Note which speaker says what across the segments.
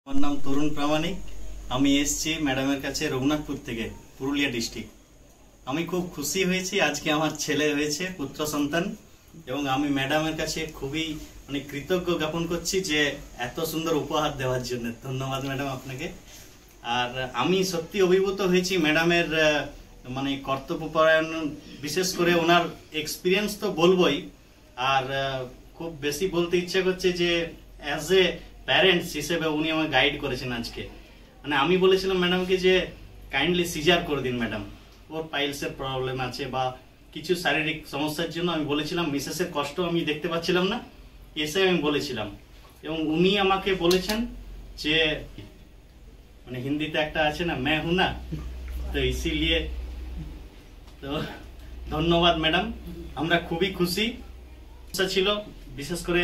Speaker 1: আমার নাম তরুণ প্রামাণিক। আমি এসেছি ম্যাডামের কাছে রঘুনাথপুর থেকে, পুরুলিয়া ডিস্ট্রিক্ট। আমি খুব খুশি হয়েছি, আজকে আমার ছেলে হয়েছে, পুত্র সন্তান, এবং আমি ম্যাডামের কাছে খুবই কৃতজ্ঞ জ্ঞাপন করছি যে এত সুন্দর উপহার দেওয়ার জন্য। ধন্যবাদ ম্যাডাম আপনাকে। আর আমি সত্যি অভিভূত হয়েছি ম্যাডামের কর্তব্যপরায়ণ, বিশেষ করে ওনার এক্সপিরিয়েন্স তো বলবোই, আর খুব বেশি বলতে ইচ্ছা করছে যে অ্যাজ এ প্যারেন্টস হিসেবে উনি আমাকে গাইড করেছেন আজকে। আমি বলেছিলাম ম্যাডামকে যে কাইন্ডলি সিজার করে দিন ম্যাডাম, ওর পাইলসের প্রবলেম আছে বা কিছু শারীরিক সমস্যার জন্য আমি বলেছিলাম, মিসেসের কষ্ট আমি দেখতে পাচ্ছিলাম না, এসে আমি বলেছিলাম। এবং উনি আমাকে বলেছেন যে হিন্দিতে একটা আছে না, मैं हूं ना, তো ইসিলিয়ে। তো ধন্যবাদ ম্যাডাম, আমরা খুবই খুশি। ছিল বিশেষ করে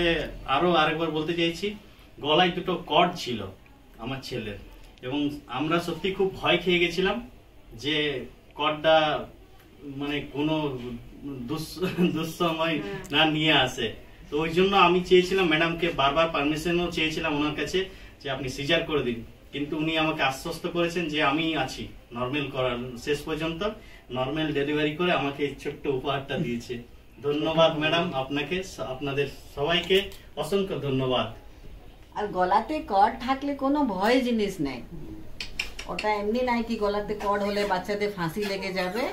Speaker 1: আরো আরেকবার বলতে চাইছি, গলায় দুটো কর্ড ছিল আমার ছেলের, এবং আমরা সত্যি খুব ভয় খেয়ে গেছিলাম যে কর্ডটা কোনো দুঃসময় না নিয়ে আসে। তো ওই জন্য আমি চেয়েছিলাম ম্যাডামকে, বারবার পারমিশনও চেয়েছিলাম ওনার কাছে যে আপনি সিজার করে দিন, কিন্তু উনি আমাকে আশ্বস্ত করেছেন যে আমি আছি নর্মাল করার, শেষ পর্যন্ত নর্মাল ডেলিভারি করে আমাকে এই ছোট্ট উপহারটা দিয়েছে। ধন্যবাদ ম্যাডাম আপনাকে, আপনাদের সবাইকে অসংখ্য ধন্যবাদ।
Speaker 2: আর গলাতে কর্ড থাকলে কোনো ভয় জিনিস নাই, ওটা এমনি নাই कि গলাতে কর্ড হলে বাচ্চাদের ফাঁসি লেগে যাবে,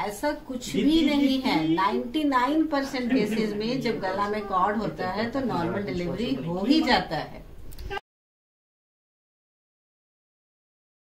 Speaker 2: ऐसा कुछ भी नहीं है। 99% केसेस में जब गला में कॉर्ड होता है तो नॉर्मल डिलीवरी हो ही जाता है।